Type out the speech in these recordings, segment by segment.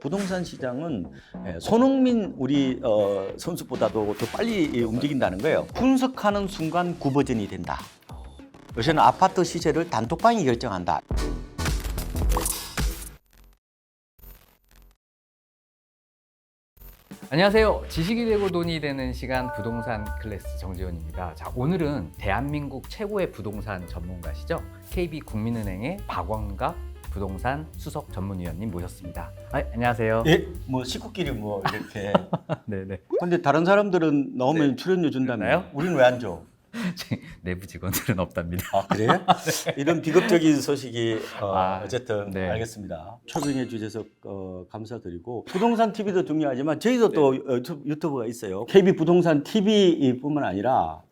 부동산 시장은 손흥민 우리 선수보다도 더 빨리 움직인다는 거예요. 분석하는 순간 구버전이 된다. 요새는 아파트 시세를 단톡방이 결정한다. 안녕하세요. 지식이 되고 돈이 되는 시간 부동산 클래스 정재원입니다. 자, 오늘은 대한민국 최고의 부동산 전문가시죠. KB국민은행의 박원갑 부동산 수석 전문위원님 모셨습니다. 안녕하세요. 예, 뭐 식구끼리 뭐 이렇게. 네네. 근데 다른 사람들은 나오면 출연료 준다며요? 그러나요? 우리는 왜 안 줘? 내부 직원들은 없답니다. 아, 그래요? 이런 비극적인 소식이 어쨌든 네. 알겠습니다. 초빙해 주셔서 감사드리고 부동산 TV도 중요하지만 저희도 또 유튜브가 있어요. KB 부동산 TV뿐만 아니라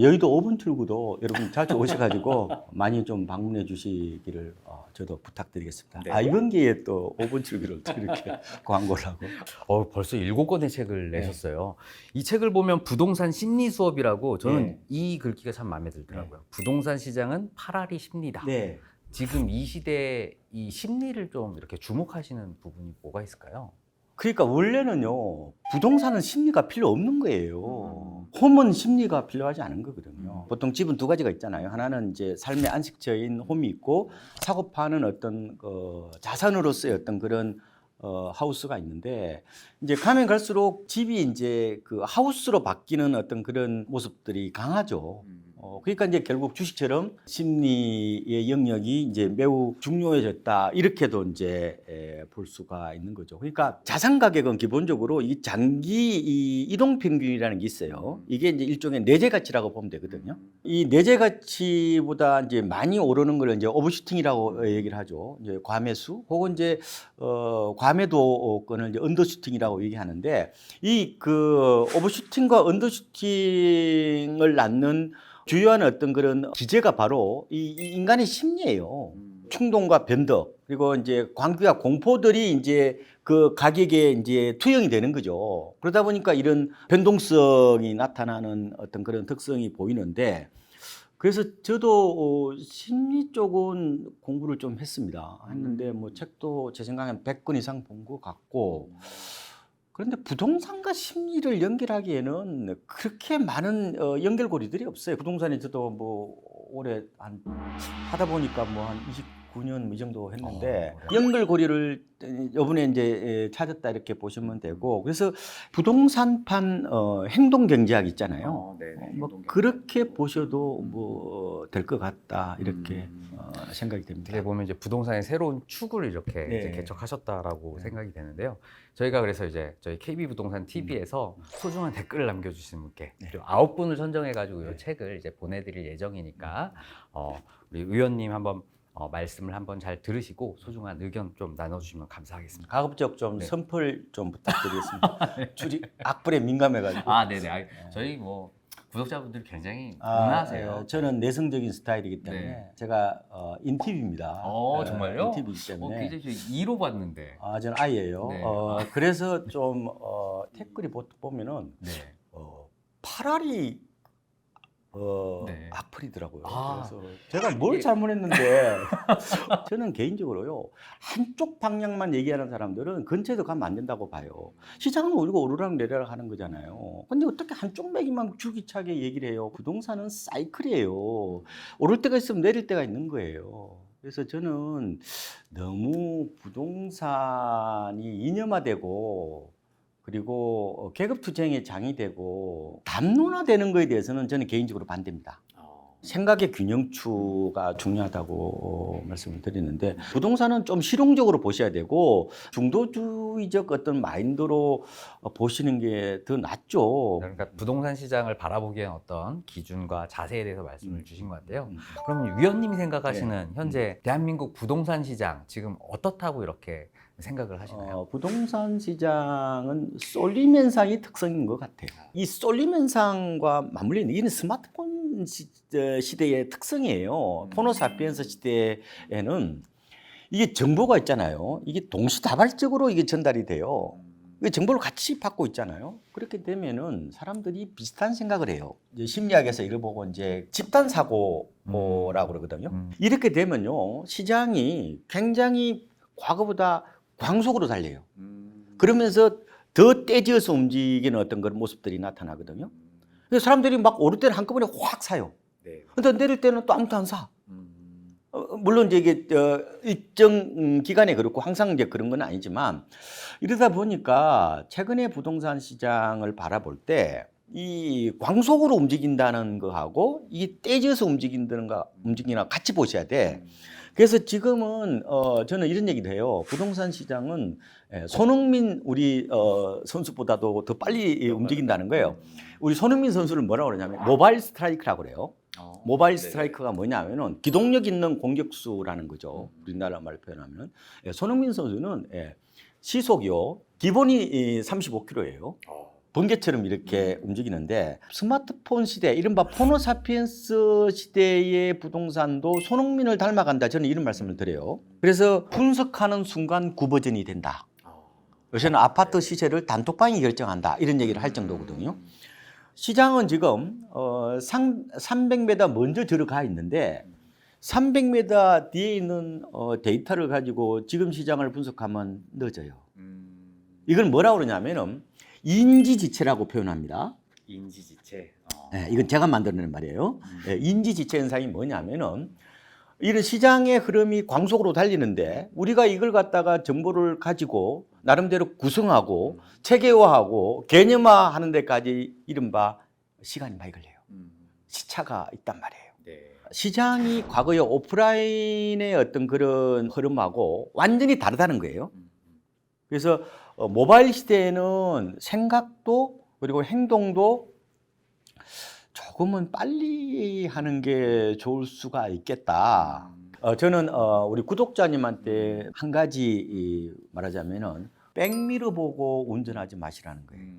여의도 5분 출구도 여러분 자주 오셔가지고 많이 좀 방문해 주시기를 저도 부탁드리겠습니다. 네. 이번 기회에 또 5분 출구를 또 이렇게 광고를 하고. 벌써 7권의 책을 내셨어요. 이 책을 보면 부동산 심리 수업이라고 저는 이 글귀가 참 마음에 들더라고요. 부동산 시장은 파라리 심리다. 네. 지금 이 시대에 이 심리를 좀 이렇게 주목하시는 부분이 뭐가 있을까요? 그러니까 원래는요, 부동산은 심리가 필요 없는 거예요. 홈은 심리가 필요하지 않은 거거든요. 보통 집은 두 가지가 있잖아요. 하나는 이제 삶의 안식처인 홈이 있고, 사고 파는 어떤 자산으로서의 어떤 그런 하우스가 있는데, 이제 가면 갈수록 집이 이제 그 하우스로 바뀌는 어떤 그런 모습들이 강하죠. 그러니까 이제 결국 주식처럼 심리의 영역이 이제 매우 중요해졌다. 이렇게도 이제 볼 수가 있는 거죠. 그러니까 자산 가격은 기본적으로 이 장기 이동 평균이라는 게 있어요. 이게 이제 일종의 내재 가치라고 보면 되거든요. 이 내재 가치보다 이제 많이 오르는 걸 이제 오버슈팅이라고 얘기를 하죠. 이제 과매수 혹은 이제 과매도권을 이제 언더슈팅이라고 얘기하는데 이 오버슈팅과 언더슈팅을 낳는 주요한 어떤 그런 기제가 바로 이 인간의 심리예요. 충동과 변덕 그리고 이제 광기와 공포들이 이제 그 가격에 이제 투영이 되는 거죠. 그러다 보니까 이런 변동성이 나타나는 어떤 그런 특성이 보이는데 그래서 저도 심리 쪽은 공부를 좀 했는데 뭐 책도 제 생각엔 100권 이상 본 것 같고 그런데 부동산과 심리를 연결하기에는 그렇게 많은 연결고리들이 없어요. 부동산에 저도 뭐 올해 하다 보니까 뭐 한 29년 이 정도 했는데 연결고리를 이번에 이제 찾았다 이렇게 보시면 되고 그래서 부동산판 행동 경제학 있잖아요. 뭐 그렇게 보셔도 뭐 될 것 같다 이렇게 생각이 됩니다. 어떻게 보면 이제 부동산의 새로운 축을 이렇게 네. 이제 개척하셨다라고 생각이 되는데요. 저희가 그래서 이제 저희 KB 부동산 TV에서 소중한 댓글을 남겨주신 분께 그리고 9분을 선정해가지고 이 책을 이제 보내드릴 예정이니까 우리 의원님 한번 말씀을 한번 잘 들으시고 소중한 의견 좀 나눠주시면 감사하겠습니다. 가급적 좀 선풀 좀 부탁드리겠습니다. 줄이 악플에 민감해가지고. 네네. 저희 뭐 구독자분들 굉장히 온화하세요. 저는 내성적인 스타일이기 때문에 제가 인팁입니다. 정말요? 인팁이기 때문에. 굉장히 저희 2로 봤는데. 저는 아이예요. 네. 그래서 좀 댓글이 보면은 파라리 네. 악플이더라고요. 아. 그래서 제가 뭘 잘못했는데 저는 개인적으로요 한쪽 방향만 얘기하는 사람들은 근처에도 가면 안 된다고 봐요. 시장은 오르고 오르락 내리락 하는 거잖아요. 근데 어떻게 한쪽 맥이만 줄기차게 얘기를 해요? 부동산은 사이클이에요. 오를 때가 있으면 내릴 때가 있는 거예요. 그래서 저는 너무 부동산이 이념화되고 그리고 계급투쟁의 장이 되고 담론화되는 거에 대해서는 저는 개인적으로 반대입니다. 생각의 균형추가 중요하다고 말씀을 드리는데 부동산은 좀 실용적으로 보셔야 되고 중도주의적 어떤 마인드로 보시는 게 더 낫죠. 그러니까 부동산 시장을 바라보기엔 어떤 기준과 자세에 대해서 말씀을 주신 것 같아요. 그럼 위원님이 생각하시는 현재 대한민국 부동산 시장 지금 어떻다고 이렇게 생각을 하시나요? 부동산 시장은 쏠림 현상이 특성인 것 같아요. 이 쏠림 현상과 맞물리는 이는 스마트폰 시대의 특성이에요. 호모사피엔스 시대에는 이게 정보가 있잖아요. 이게 동시다발적으로 이게 전달이 돼요. 정보를 같이 받고 있잖아요. 그렇게 되면은 사람들이 비슷한 생각을 해요. 이제 심리학에서 이걸 보고 이제 집단 사고라고 그러거든요. 이렇게 되면요, 시장이 굉장히 과거보다 광속으로 달려요. 그러면서 더 떼지어서 움직이는 어떤 그런 모습들이 나타나거든요. 그래서 사람들이 막 오를 때는 한꺼번에 확 사요. 네. 근데 내릴 때는 또 아무도 안 사. 물론 이제 이게 일정 기간에 그렇고 항상 이제 그런 건 아니지만 이러다 보니까 최근에 부동산 시장을 바라볼 때 이 광속으로 움직인다는 거하고 이 떼져서 움직이나 같이 보셔야 돼. 그래서 지금은 저는 이런 얘기도 해요. 부동산 시장은 손흥민 우리 선수보다도 더 빨리 움직인다는 거예요. 우리 손흥민 선수를 뭐라고 그러냐면 모바일 스트라이크라고 그래요. 모바일 스트라이크가 뭐냐면은 기동력 있는 공격수라는 거죠. 우리나라 말로 표현하면 손흥민 선수는 시속이요 기본이 35km예요. 번개처럼 이렇게 움직이는데 스마트폰 시대, 이른바 포노사피엔스 시대의 부동산도 손흥민을 닮아간다. 저는 이런 말씀을 드려요. 그래서 분석하는 순간 구버전이 된다. 요새는 아파트 시세를 단톡방이 결정한다. 이런 얘기를 할 정도거든요. 시장은 지금 300m 먼저 들어가 있는데 300m 뒤에 있는 데이터를 가지고 지금 시장을 분석하면 늦어요. 이건 뭐라고 그러냐면은 인지지체라고 표현합니다. 인지지체. 네, 이건 제가 만들어낸 말이에요. 네, 인지지체 현상이 뭐냐면은 이런 시장의 흐름이 광속으로 달리는데 우리가 이걸 갖다가 정보를 가지고 나름대로 구성하고 체계화하고 개념화하는 데까지 이른바 시간이 많이 걸려요. 시차가 있단 말이에요. 네. 시장이 과거의 오프라인의 어떤 그런 흐름하고 완전히 다르다는 거예요. 그래서 모바일 시대에는 생각도 그리고 행동도 조금은 빨리 하는 게 좋을 수가 있겠다. 저는 우리 구독자님한테 한 가지 말하자면은 백미러 보고 운전하지 마시라는 거예요.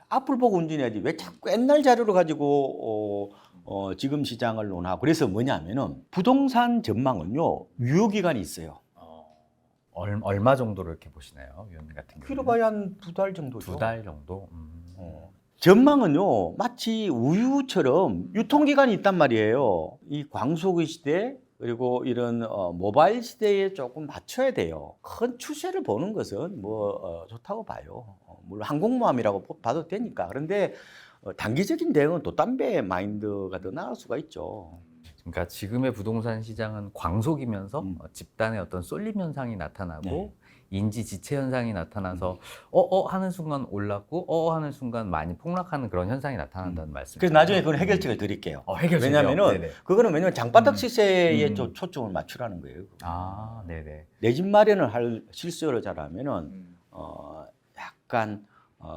앞을 보고 운전해야지 왜 자꾸 옛날 자료를 가지고 지금 시장을 논하고. 그래서 뭐냐면은 부동산 전망은요 유효기간이 있어요. 얼마 정도로 이렇게 보시나요, 위원님 같은 경우는? 길어봐야 한 2달 정도죠. 2달 정도. 전망은요 마치 우유처럼 유통기간이 있단 말이에요. 이 광속의 시대 그리고 이런 모바일 시대에 조금 맞춰야 돼요. 큰 추세를 보는 것은 뭐 좋다고 봐요. 물론 항공모함이라고 봐도 되니까. 그런데 단기적인 대응은 돛담배 마인드가 더 나을 수가 있죠. 그러니까 지금의 부동산 시장은 광속이면서 집단의 어떤 쏠림 현상이 나타나고 네. 인지지체 현상이 나타나서 하는 순간 올랐고 하는 순간 많이 폭락하는 그런 현상이 나타난다는 말씀이죠. 그래서 나중에 그건 해결책을 드릴게요. 해결책이요? 왜냐하면은 네네. 그거는 장바닥 시세에 좀 초점을 맞추라는 거예요. 아, 네네. 내 집 마련을 할 실수를 잘하면은 약간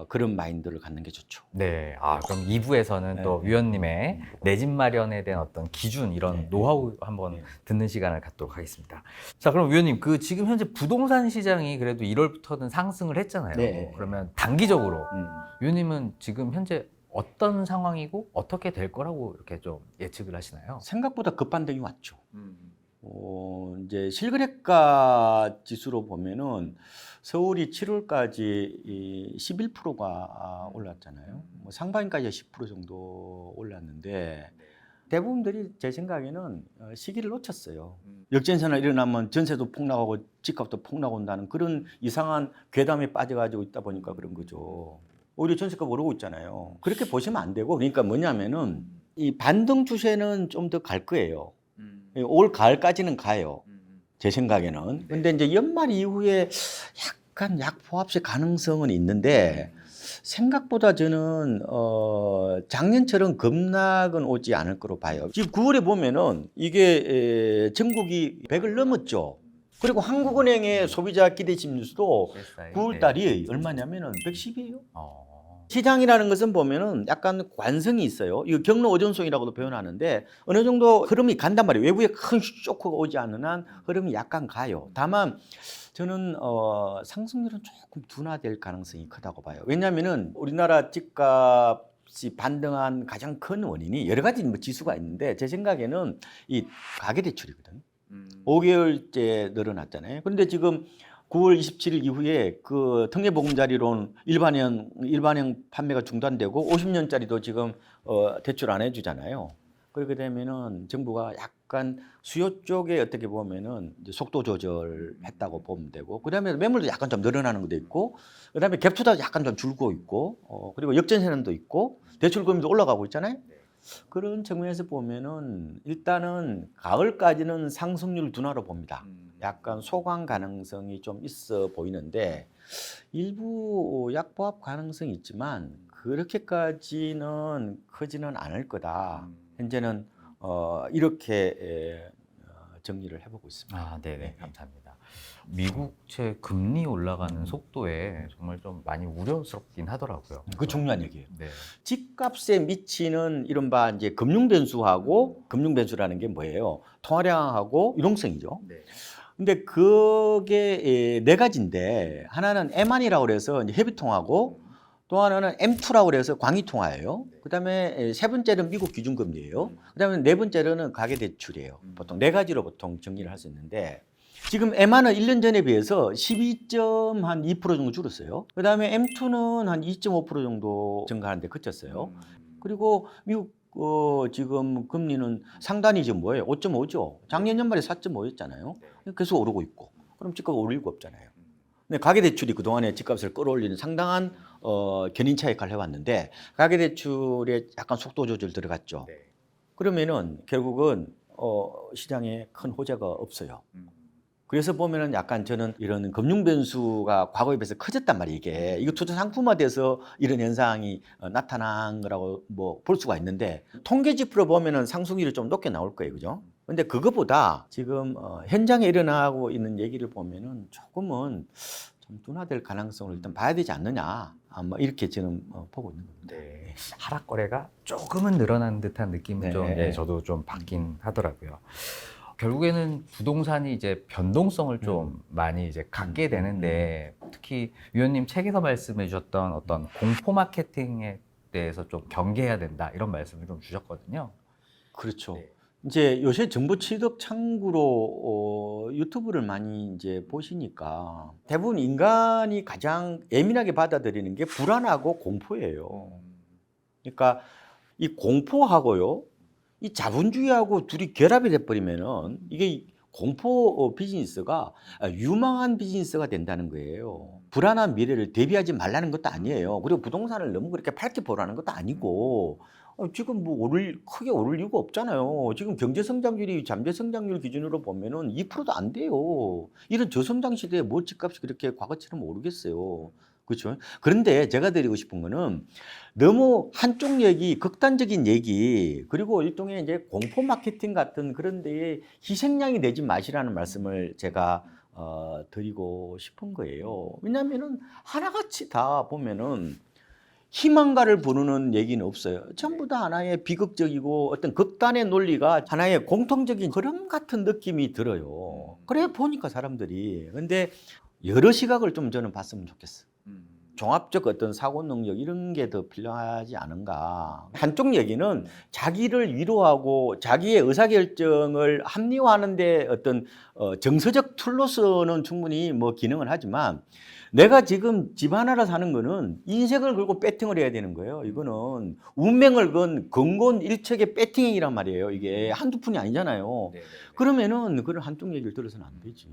그런 마인드를 갖는 게 좋죠. 네. 그럼 2부에서는 또 위원님의 내 집 마련에 대한 어떤 기준, 이런 노하우 한번 듣는 시간을 갖도록 하겠습니다. 자, 그럼 위원님, 지금 현재 부동산 시장이 그래도 1월부터는 상승을 했잖아요. 네. 그러면 단기적으로 위원님은 지금 현재 어떤 상황이고 어떻게 될 거라고 이렇게 좀 예측을 하시나요? 생각보다 급반등이 왔죠. 이제 실거래가 지수로 보면은 서울이 7월까지 11%가 올랐잖아요. 뭐 상반기까지 10% 정도 올랐는데 대부분들이 제 생각에는 시기를 놓쳤어요. 역전세나 일어나면 전세도 폭락하고 집값도 폭락한다는 그런 이상한 괴담에 빠져가지고 있다 보니까 그런 거죠. 오히려 전세값 오르고 있잖아요. 그렇게 보시면 안 되고, 그러니까 뭐냐면은 이 반등 추세는 좀 더 갈 거예요. 올 가을까지는 가요. 제 생각에는. 근데 이제 연말 이후에 약간 약포합세 가능성은 있는데 생각보다 저는 작년처럼 급락은 오지 않을 거로 봐요. 지금 9월에 보면은 이게 전국이 100을 넘었죠. 그리고 한국은행의 소비자 기대심 지수도 9월 달이 얼마냐면은 110이에요. 시장이라는 것은 보면은 약간 관성이 있어요. 이거 경로 오전송이라고도 표현하는데 어느 정도 흐름이 간단 말이에요. 외부에 큰 쇼크가 오지 않는 한 흐름이 약간 가요. 다만 저는 상승률은 조금 둔화될 가능성이 크다고 봐요. 왜냐하면은 우리나라 집값이 반등한 가장 큰 원인이 여러 가지 뭐 지수가 있는데 제 생각에는 이 가계대출이거든. 5개월째 늘어났잖아요. 그런데 지금 9월 27일 이후에 그 특례보금자리론 일반형 판매가 중단되고 50년짜리도 지금 대출 안 해주잖아요. 그렇게 되면은 정부가 약간 수요 쪽에 어떻게 보면은 이제 속도 조절했다고 보면 되고, 그다음에 매물도 약간 좀 늘어나는 것도 있고, 그다음에 갭 투자도 약간 좀 줄고 있고, 그리고 역전세는도 있고, 대출금리도 올라가고 있잖아요. 그런 측면에서 보면은 일단은 가을까지는 상승률 둔화로 봅니다. 약간 소강 가능성이 좀 있어 보이는데 일부 약보합 가능성이 있지만 그렇게까지는 크지는 않을 거다. 현재는 이렇게 정리를 해보고 있습니다. 아, 네네, 감사합니다. 미국채 금리 올라가는 속도에 정말 좀 많이 우려스럽긴 하더라고요. 그 중요한 얘기예요. 네. 집값에 미치는 이른바 이제 금융 변수하고, 금융 변수라는 게 뭐예요? 통화량하고 유동성이죠. 네. 근데 그게 네 가지인데, 하나는 M1이라고 그래서 이제 헤비통화고, 또 하나는 M2라고 그래서 광의통화예요. 그다음에 세 번째는 미국 기준금리예요. 그다음에 네 번째로는 가계대출이에요. 보통 네 가지로 보통 정리를 할 수 있는데, 지금 M1은 1년 전에 비해서 12.2% 정도 줄었어요. 그다음에 M2는 한 2.5% 정도 증가하는 데 그쳤어요. 그리고 미국 지금 금리는 상단이 지금 뭐예요? 5.5죠. 작년 연말에 4.5였잖아요. 계속 오르고 있고. 그럼 집값 오를 리가 없잖아요. 근데 가계대출이 그동안에 집값을 끌어올리는 상당한 견인차 역할을 해왔는데, 가계대출에 약간 속도 조절 들어갔죠. 그러면은 결국은 시장에 큰 호재가 없어요. 그래서 보면은 약간 저는 이런 금융 변수가 과거에 비해서 커졌단 말이에요. 이거 투자 상품화돼서 이런 현상이 나타난 거라고 뭐 볼 수가 있는데, 통계지표로 보면은 상승률이 좀 높게 나올 거예요, 그죠? 근데 그거보다 지금 현장에 일어나고 있는 얘기를 보면은 조금은 좀 둔화될 가능성을 일단 봐야 되지 않느냐, 아마 이렇게 지금 보고 있는 겁니다. 네. 하락 거래가 조금은 늘어난 듯한 느낌은 네. 좀 저도 좀 받긴 하더라고요. 결국에는 부동산이 이제 변동성을 좀 많이 이제 갖게 되는데, 특히 위원님 책에서 말씀해 주셨던 어떤 공포 마케팅에 대해서 좀 경계해야 된다, 이런 말씀을 좀 주셨거든요. 그렇죠. 네. 이제 요새 정보 취득 창구로 유튜브를 많이 이제 보시니까 대부분 인간이 가장 예민하게 받아들이는 게 불안하고 공포예요. 그러니까 이 공포하고요, 이 자본주의하고 둘이 결합이 돼버리면은 이게 공포 비즈니스가 유망한 비즈니스가 된다는 거예요. 불안한 미래를 대비하지 말라는 것도 아니에요. 그리고 부동산을 너무 그렇게 밝게 보라는 것도 아니고, 지금 뭐 크게 오를 이유가 없잖아요. 지금 경제 성장률이 잠재 성장률 기준으로 보면은 2%도 안 돼요. 이런 저성장 시대에 뭐 집값이 그렇게 과거처럼 오르겠어요. 그렇죠? 그런데 제가 드리고 싶은 거는 너무 한쪽 얘기, 극단적인 얘기, 그리고 일종의 이제 공포 마케팅 같은 그런 데에 희생양이 되지 마시라는 말씀을 제가 드리고 싶은 거예요. 왜냐하면은 하나같이 다 보면은 희망가를 부르는 얘기는 없어요. 전부 다 하나의 비극적이고 어떤 극단의 논리가 하나의 공통적인 흐름 같은 느낌이 들어요. 그래 보니까 사람들이. 근데 여러 시각을 좀 저는 봤으면 좋겠어. 종합적 어떤 사고 능력 이런 게 더 필요하지 않은가. 한쪽 얘기는 자기를 위로하고 자기의 의사결정을 합리화하는 데 어떤 정서적 툴로서는 충분히 뭐 기능을 하지만, 내가 지금 집 하나를 사는 거는 인생을 걸고 배팅을 해야 되는 거예요. 이거는 운명을 건 근본 일척의 배팅이란 말이에요. 이게 한두 푼이 아니잖아요. 그러면은 그런 한쪽 얘기를 들어서는 안 되지.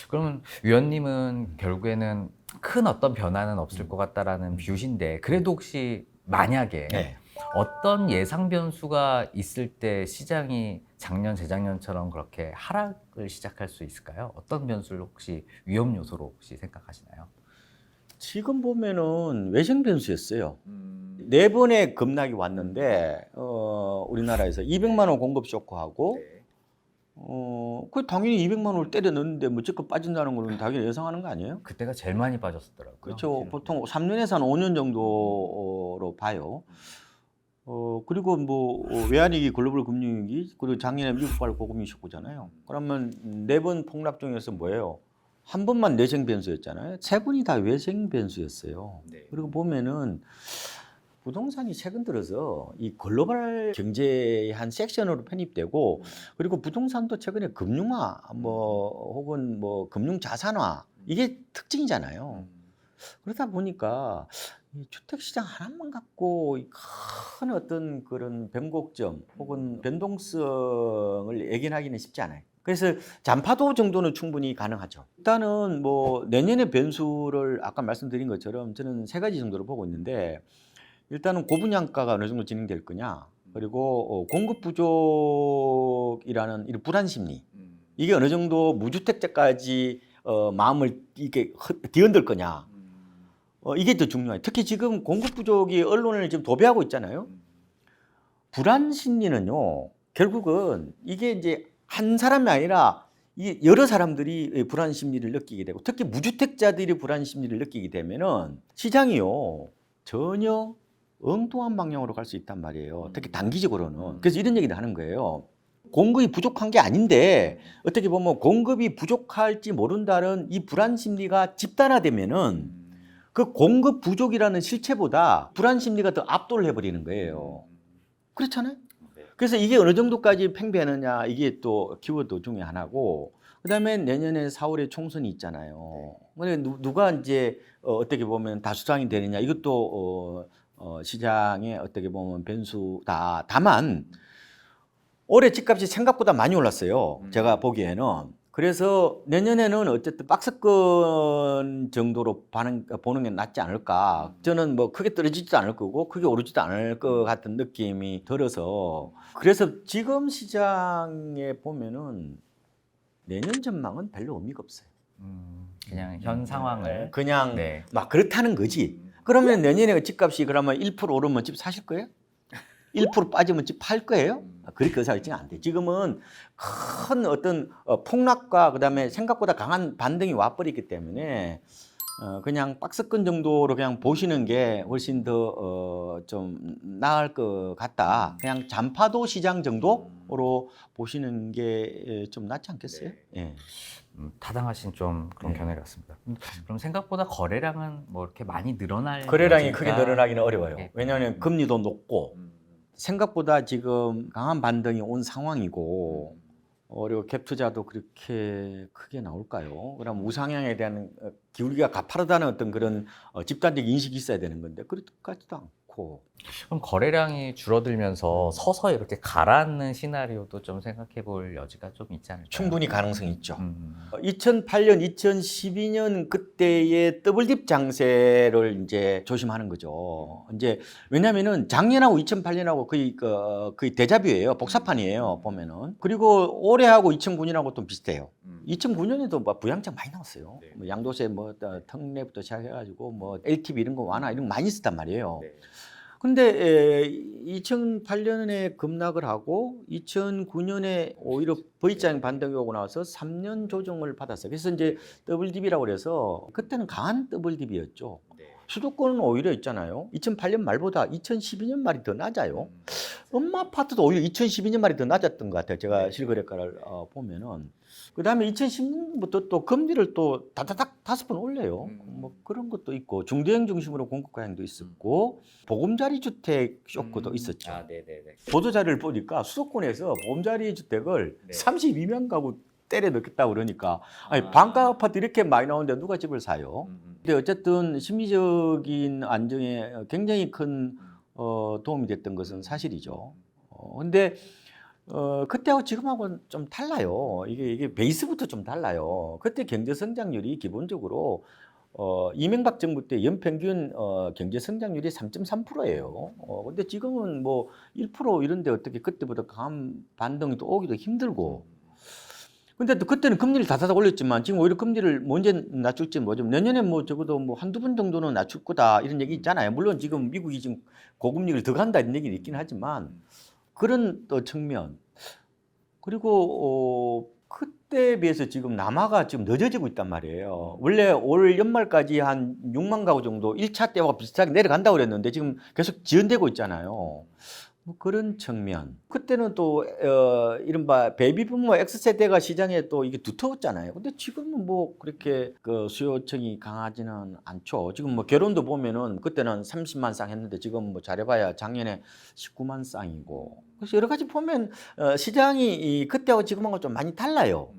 그러면 위원님은 결국에는 큰 어떤 변화는 없을 것 같다라는 뷰신데, 그래도 혹시 만약에 네. 어떤 예상 변수가 있을 때 시장이 작년, 재작년처럼 그렇게 하락을 시작할 수 있을까요? 어떤 변수를 혹시 위험 요소로 혹시 생각하시나요? 지금 보면은 외생 변수였어요. 네 번의 급락이 왔는데 우리나라에서 200만 원 공급 쇼크하고 그 당연히 200만 원을 때려 넣는데 무조건 빠진다는 거는 당연히 예상하는 거 아니에요? 그때가 제일 많이 빠졌더라고요. 그렇죠. 보통 3년에서 한 5년 정도로 봐요. 그리고 뭐 외환위기, 글로벌 금융위기, 그리고 작년에 미국발 고금리 쇼크잖아요. 그러면 네 번 폭락 중에서 뭐예요? 한 번만 내생 변수였잖아요. 세 번이 다 외생 변수였어요. 그리고 보면은 부동산이 최근 들어서 이 글로벌 경제의 한 섹션으로 편입되고, 그리고 부동산도 최근에 금융화 뭐 혹은 뭐 금융 자산화 이게 특징이잖아요. 그러다 보니까 이 주택시장 하나만 갖고 이 큰 어떤 그런 변곡점 혹은 변동성을 예견하기는 쉽지 않아요. 그래서 잔파도 정도는 충분히 가능하죠. 일단은 뭐 내년의 변수를 아까 말씀드린 것처럼 저는 세 가지 정도로 보고 있는데, 일단은 고분양가가 어느 정도 진행될 거냐, 그리고 공급 부족이라는 이런 불안 심리, 이게 어느 정도 무주택자까지 마음을 이렇게 뒤흔들 거냐, 이게 더 중요해요. 특히 지금 공급 부족이 언론을 지금 도배하고 있잖아요. 불안 심리는요, 결국은 이게 이제 한 사람이 아니라 이 여러 사람들이 불안 심리를 느끼게 되고, 특히 무주택자들이 불안 심리를 느끼게 되면은 시장이요 전혀 엉뚱한 방향으로 갈 수 있단 말이에요. 특히 단기적으로는. 그래서 이런 얘기를 하는 거예요. 공급이 부족한 게 아닌데 어떻게 보면 공급이 부족할지 모른다는 이 불안 심리가 집단화되면은 그 공급 부족이라는 실체보다 불안 심리가 더 압도를 해버리는 거예요. 그렇잖아요. 그래서 이게 어느 정도까지 팽배하느냐, 이게 또 키워드 중에 하나고, 그다음에 내년에 4월에 총선이 있잖아요. 근데 누가 이제 어떻게 보면 다수당이 되느냐, 이것도 시장에 어떻게 보면 변수다. 다만 올해 집값이 생각보다 많이 올랐어요. 제가 보기에는. 그래서 내년에는 어쨌든 박스권 정도로 보는 게 낫지 않을까. 저는 뭐 크게 떨어지지도 않을 거고 크게 오르지도 않을 것 같은 느낌이 들어서, 그래서 지금 시장에 보면은 내년 전망은 별로 의미가 없어요. 그냥 현 상황을 그냥 네. 막 그렇다는 거지. 그러면 내년에 집값이 그러면 1% 오르면 집 사실 거예요? 1% 빠지면 집 팔 거예요? 그렇게 의사결정이 안 돼. 지금은 큰 어떤 폭락과 그다음에 생각보다 강한 반등이 와버리기 때문에 그냥 박스권 정도로 그냥 보시는 게 훨씬 더 좀 나을 것 같다. 그냥 잔파도 시장 정도로 보시는 게 좀 낫지 않겠어요? 예. 타당하신 좀 그런 네. 견해 같습니다. 그럼 생각보다 거래량은 뭐 이렇게 많이 늘어날 거래량이 여지가- 크게 늘어나기는 어려워요. 네. 왜냐하면 금리도 높고 생각보다 지금 강한 반등이 온 상황이고, 그리고 갭 투자도 그렇게 크게 나올까요? 그럼 우상향에 대한 기울기가 가파르다는 어떤 그런 집단적 인식이 있어야 되는 건데 그렇지도 않고. 그럼 거래량이 줄어들면서 서서히 이렇게 가라앉는 시나리오도 좀 생각해 볼 여지가 좀 있지 않을까요? 충분히 가능성이 있죠. 음. 2008년, 2012년 그때의 더블딥 장세를 이제 조심하는 거죠. 이제 왜냐면은 작년하고 2008년하고 거의 대자뷰예요. 복사판이에요, 보면은. 그리고 올해하고 2009년하고 좀 비슷해요. 2009년에도 뭐 부양책 많이 나왔어요. 네. 뭐 양도세 뭐 특례부터 시작해가지고 뭐 LTV 이런 거 완화 이런 거 많이 있었단 말이에요. 네. 근데 2008년에 급락을 하고 2009년에 오히려 V자형 반등이 오고 나서 3년 조정을 받았어요. 그래서 이제 더블딥이라고 그래서 그때는 강한 더블딥이었죠. 수도권은 오히려 있잖아요. 2008년 말보다 2012년 말이 더 낮아요. 엄마 아파트도 오히려 2012년 말이 더 낮았던 것 같아요. 제가 실거래가를 보면은. 그다음에 2010년부터 또 금리를 또 다다닥 5번 올려요. 뭐 그런 것도 있고 중도형 중심으로 공급 과잉도 있었고 보금자리 주택 쇼크도 있었죠. 아, 네네네. 보도 자료를 보니까 수도권에서 보금자리 주택을 32명 가구 때려 넣겠다고 그러니까 아니 반가 아파트 이렇게 많이 나오는데 누가 집을 사요? 근데 어쨌든 심리적인 안정에 굉장히 큰 도움이 됐던 것은 사실이죠. 근데 그때하고 지금하고는 좀 달라요. 이게 베이스부터 좀 달라요. 그때 경제 성장률이 기본적으로 이명박 정부 때 연평균 경제 성장률이 3.3%예요. 근데 지금은 뭐 1% 이런데 어떻게 그때보다 강한 반등이 또 오기도 힘들고. 근데 또 그때는 금리를 다다닥 올렸지만 지금 오히려 금리를 언제 낮출지 모르죠. 내년에 뭐 적어도 뭐 한두 번 정도는 낮출 거다 이런 얘기 있잖아요. 물론 지금 미국이 지금 고금리를 더 간다 이런 얘기는 있긴 하지만 그런 또 측면. 그리고 그때에 비해서 지금 남아가 지금 늦어지고 있단 말이에요. 원래 올 연말까지 한 6만 가구 정도 1차 때와 비슷하게 내려간다고 그랬는데 지금 계속 지연되고 있잖아요. 뭐 그런 측면. 그때는 또 이른바 베이비부모 X세대가 시장에 또 이게 두터웠잖아요. 근데 지금은 뭐 그렇게 그 수요층이 강하지는 않죠. 지금 뭐 결혼도 보면은 그때는 30만 쌍 했는데 지금 뭐 잘해봐야 작년에 19만 쌍이고. 그래서 여러 가지 보면 시장이 그때하고 지금하고 좀 많이 달라요.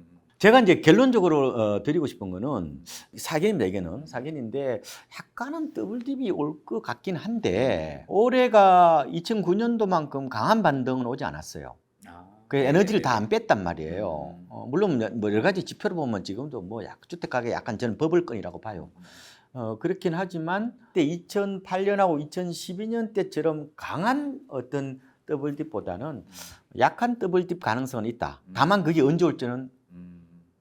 제가 이제 결론적으로 드리고 싶은 거는 사견입니다. 이게는 사견인데 약간은 더블딥이 올 것 같긴 한데 올해가 2009년도만큼 강한 반등은 오지 않았어요. 그 에너지를 다 안 뺐단 말이에요. 물론 뭐 여러 가지 지표를 보면 지금도 뭐 주택 가격 약간 저는 버블권이라고 봐요. 그렇긴 하지만 그때 2008년하고 2012년 때처럼 강한 어떤 더블딥보다는 약한 더블딥 가능성은 있다. 다만 그게 언제 올지는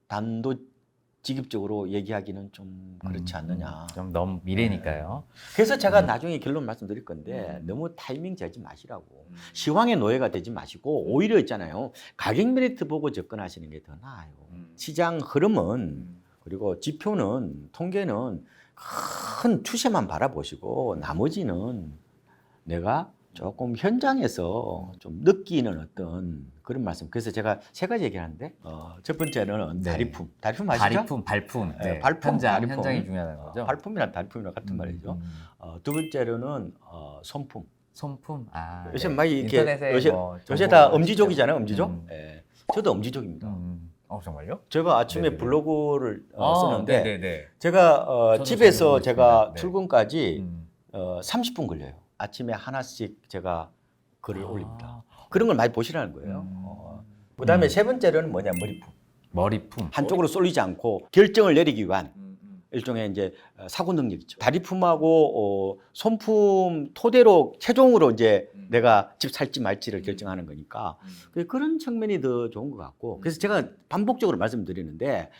단도직입적으로 얘기하기는 좀 그렇지 않느냐. 좀 너무 미래니까요. 그래서 제가 나중에 결론 말씀드릴 건데 너무 타이밍 재지 마시라고. 시황의 노예가 되지 마시고 오히려 있잖아요. 가격 메리트 보고 접근하시는 게 더 나아요. 시장 흐름은 그리고 지표는 통계는 큰 추세만 바라보시고 나머지는 내가 조금 현장에서 좀 느끼는 어떤 그런 말씀. 그래서 제가 세 가지 얘기하는데 첫 번째는 네. 다리품. 다리품 아시죠? 발품. 네, 발품, 다리품. 현장이 중요한 거죠. 발품이랑 다리품이랑 같은 말이죠. 두 번째로는 손품. 손품. 요새 네. 막 이렇게 인터넷에 요새 뭐 요새 다 정보가 엄지족이잖아요, 엄지족. 예. 저도 엄지족입니다. 정말요? 제가 아침에 네네네. 블로그를 쓰는데 네네네. 제가 저도 집에서 잘 보고 제가 있습니다. 네. 출근까지 30분 걸려요. 아침에 하나씩 제가 글을 올립니다. 그런 걸 많이 보시라는 거예요. 그다음에 세 번째로는 뭐냐, 머리품. 머리품. 한쪽으로 쏠리지 않고 결정을 내리기 위한 일종의 이제 사고 능력이죠. 다리품하고 손품 토대로 최종으로 이제 내가 집 살지 말지를 결정하는 거니까 그런 측면이 더 좋은 것 같고, 그래서 제가 반복적으로 말씀드리는데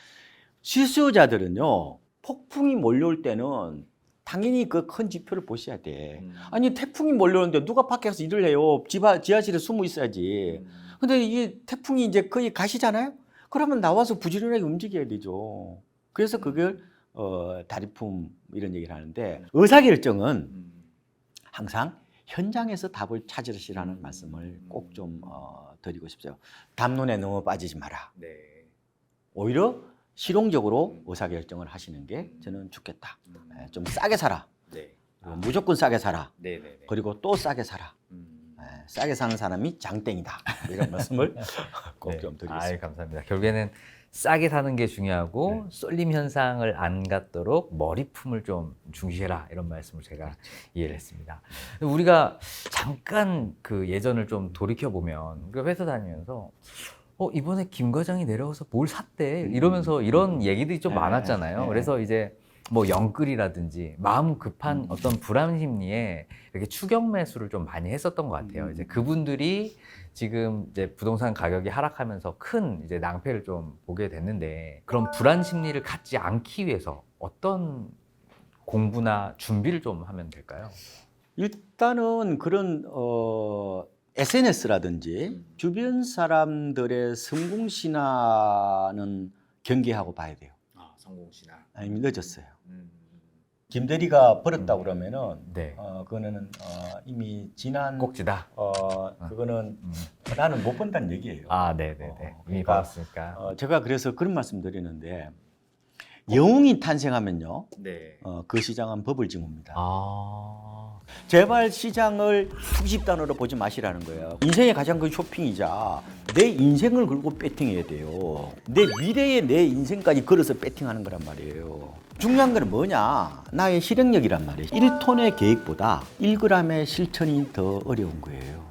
실수요자들은요 폭풍이 몰려올 때는 당연히 그 큰 지표를 보셔야 돼. 아니 태풍이 몰려오는데 누가 밖에서 일을 해요? 지하실에 숨어 있어야지. 근데 이게 태풍이 이제 거의 가시잖아요. 그러면 나와서 부지런하게 움직여야 되죠. 그래서 그걸 다리품 이런 얘기를 하는데 의사결정은 항상 현장에서 답을 찾으시라는 말씀을 꼭 좀 드리고 싶어요. 담론에 너무 빠지지 마라. 네. 오히려 실용적으로 의사결정을 하시는 게 저는 좋겠다. 좀 싸게 사라. 네. 그리고 무조건 싸게 사라. 네네네. 그리고 또 싸게 사라. 싸게 사는 사람이 장땡이다. 이런 말씀을 꼭 좀 드리겠습니다. 감사합니다. 결국에는 싸게 사는 게 중요하고 네. 쏠림 현상을 안 갖도록 머리품을 좀 중시해라, 이런 말씀을 제가 이해를 했습니다. 우리가 잠깐 그 예전을 좀 돌이켜 보면 우리가 회사 다니면서 이번에 김 과장이 내려와서 뭘 샀대 이러면서 이런 얘기들이 좀 많았잖아요. 그래서 이제 뭐 영끌이라든지 마음 급한 어떤 불안 심리에 이렇게 추격 매수를 좀 많이 했었던 것 같아요. 이제 그분들이 지금 이제 부동산 가격이 하락하면서 큰 이제 낭패를 좀 보게 됐는데, 그런 불안 심리를 갖지 않기 위해서 어떤 공부나 준비를 좀 하면 될까요? 일단은 그런 SNS라든지 주변 사람들의 성공 신화는 경계하고 봐야 돼요. 성공 신화. 아니면 늦었어요. 김대리가 벌었다고 그러면은 네. 그거는 이미 지난 꼭지다. 그거는 나는 못 본다는 얘기예요. 네네네. 이미 그러니까, 봤으니까. 제가 그래서 그런 말씀 드리는데 영웅이 탄생하면요, 네. 그 시장은 버블징후입니다. 아. 제발 시장을 수집단으로 보지 마시라는 거예요. 인생의 가장 큰 쇼핑이자 내 인생을 걸고 배팅해야 돼요. 내 미래의 내 인생까지 걸어서 배팅하는 거란 말이에요. 중요한 건 뭐냐? 나의 실행력이란 말이에요. 1톤의 계획보다 1g의 실천이 더 어려운 거예요.